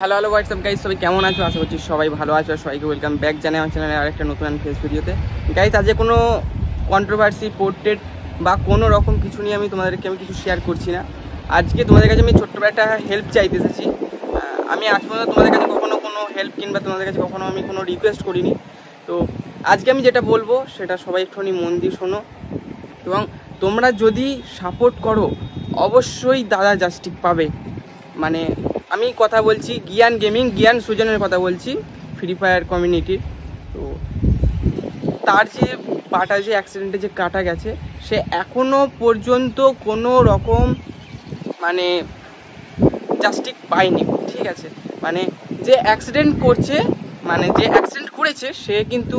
Hello hello WhatsApp guys, সবাই কেমন আছো? আশা করছি সবাই ভালো আছো। সবাইকে ওয়েলকাম ব্যাক জানাই আমার চ্যানেলে আরেকটা নতুন ফেস ভিডিওতে। গাইজ, আজকে কোনো কন্ট্রোভার্সি পোর্ট্রেট বা কোনো রকম কিছু নিয়ে আমি কিছু শেয়ার করছি না। আজকে তোমাদের কাছে আমি ছোট্ট একটা হেল্প চাইতে এসেছি। আমি আজ পর্যন্ত তোমাদের কাছে কখনো কোনো হেল্প কিংবা তোমাদের কাছে কখনো আমি কোনো রিকোয়েস্ট করিনি। তো আজকে আমি যেটা বলবো সেটা সবাই একটুখানি মন দিয়ে শোনো, এবং তোমরা যদি সাপোর্ট করো অবশ্যই দাদা জাস্টিক পাবে। মানে আমি কথা বলছি জ্ঞান গেমিং, জ্ঞান সুজনের কথা বলছি, ফ্রি ফায়ার কমিউনিটির। তো তার যে পাটা যে অ্যাক্সিডেন্টে যে কাটা গেছে, সে এখনও পর্যন্ত কোনো রকম মানে জাস্টিক পায়নি, ঠিক আছে? মানে যে অ্যাক্সিডেন্ট করেছে সে কিন্তু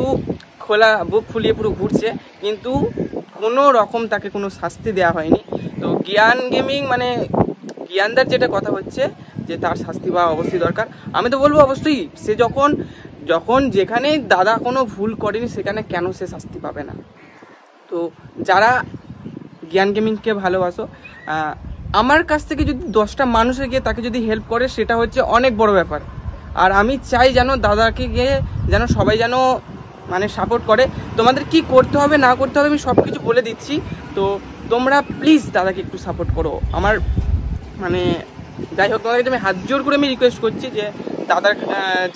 খোলা বুক ফুলিয়ে পুরো ঘুরছে, কিন্তু কোনো রকম তাকে কোনো শাস্তি দেওয়া হয়নি। তো জ্ঞান গেমিং মানে জ্ঞানদার যেটা কথা হচ্ছে যে তার শাস্তি পাওয়া অবশ্যই দরকার। আমি তো বলবো অবশ্যই সে যখন যেখানে দাদা কোনো ভুল করেনি সেখানে কেন সে শাস্তি পাবে না? তো যারা জ্ঞান গেমিংকে ভালোবাসো, আমার কাছ থেকে যদি 10টা মানুষে গিয়ে তাকে যদি হেল্প করে সেটা হচ্ছে অনেক বড় ব্যাপার। আর আমি চাই যেন দাদাকে গিয়ে যেন সবাই যেন মানে সাপোর্ট করে। তোমাদের কি করতে হবে না করতে হবে আমি সব কিছু বলে দিচ্ছি। তো তোমরা প্লিজ দাদাকে একটু সাপোর্ট করো। আমার মানে যাই হোক, তোমাদেরকে আমি হাত জোর করে আমি রিকোয়েস্ট করছি যে দাদার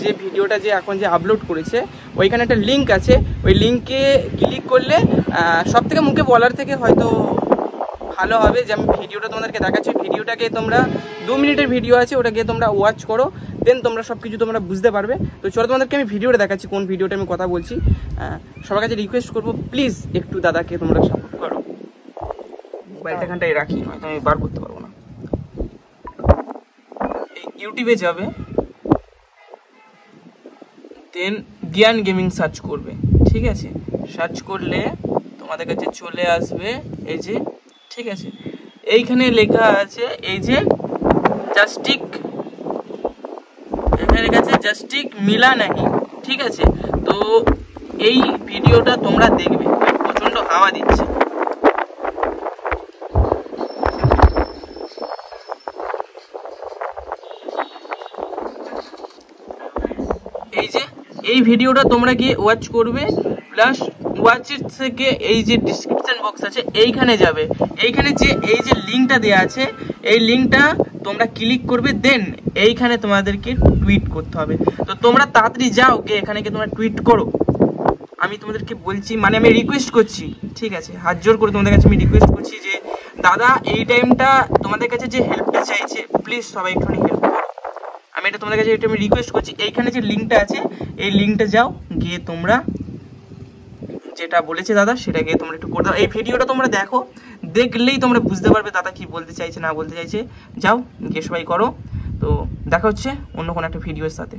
যে ভিডিওটা যে এখন যে আপলোড করেছে ওইখানে একটা লিঙ্ক আছে, ওই লিঙ্কে ক্লিক করলে সব থেকে মুখে বলার থেকে হয়তো ভালো হবে যে আমি ভিডিওটা তোমাদেরকে দেখাচ্ছি। ভিডিওটাকে তোমরা 2 মিনিটের ভিডিও আছে, ওটা গিয়ে তোমরা ওয়াচ করো, দেন তোমরা সব কিছু তোমরা বুঝতে পারবে। তো চলো তোমাদেরকে আমি ভিডিওটা দেখাচ্ছি, কোন ভিডিওটা আমি কথা বলছি। সবার কাছে রিকোয়েস্ট করবো প্লিজ একটু দাদাকে তোমরা সাপোর্ট করো। মোবাইলটা এখানটায় রাখি, হয়তো আমি বার করতে পারবো না। ইউটিউবে যাবে, দেন জ্ঞান গেমিং সার্চ করবে, ঠিক আছে? সার্চ করলে তোমাদের কাছে চলে আসবে এই যে, ঠিক আছে, এইখানে লেখা আছে এই যে জাস্টিক, এখানে লেখা আছে জাস্টিক মিলা নাহি, ঠিক আছে? তো এই ভিডিওটা তোমরা দেখবে, প্রচন্ড হাওয়া দিচ্ছে। এই যে এই ভিডিওটা তোমরা গিয়ে ওয়াচ করবে, প্লাস ওয়াচের থেকে এই যে ডিসক্রিপশন বক্স আছে এইখানে যাবে, এইখানে যে এই যে লিঙ্কটা দেওয়া আছে এই লিঙ্কটা তোমরা ক্লিক করবে, দেন এইখানে তোমাদেরকে টুইট করতে হবে। তো তোমরা তাড়াতাড়ি যাও গিয়ে এখানে গিয়ে তোমরা টুইট করো। আমি তোমাদেরকে বলছি, মানে আমি রিকোয়েস্ট করছি, ঠিক আছে? হাত জোর করে তোমাদের কাছে আমি রিকোয়েস্ট করছি যে দাদা এই টাইমটা তোমাদের কাছে যে হেল্পটা চাইছে, প্লিজ সবাই একটুখানি হেল্প করো। আমি এটা তোমাদের কাছে এটা আমি রিকোয়েস্ট করছি। এইখানে যে লিঙ্কটা আছে এই লিঙ্কটা যাও, গিয়ে তোমরা যেটা বলেছে দাদা সেটা গিয়ে তোমরা একটু করে দাও। এই ভিডিওটা তোমরা দেখো, দেখলেই তোমরা বুঝতে পারবে দাদা কি বলতে চাইছে না বলতে চাইছে। যাও গিয়ে সবাই করো। তো দেখা হচ্ছে অন্য কোনো একটা ভিডিওর সাথে।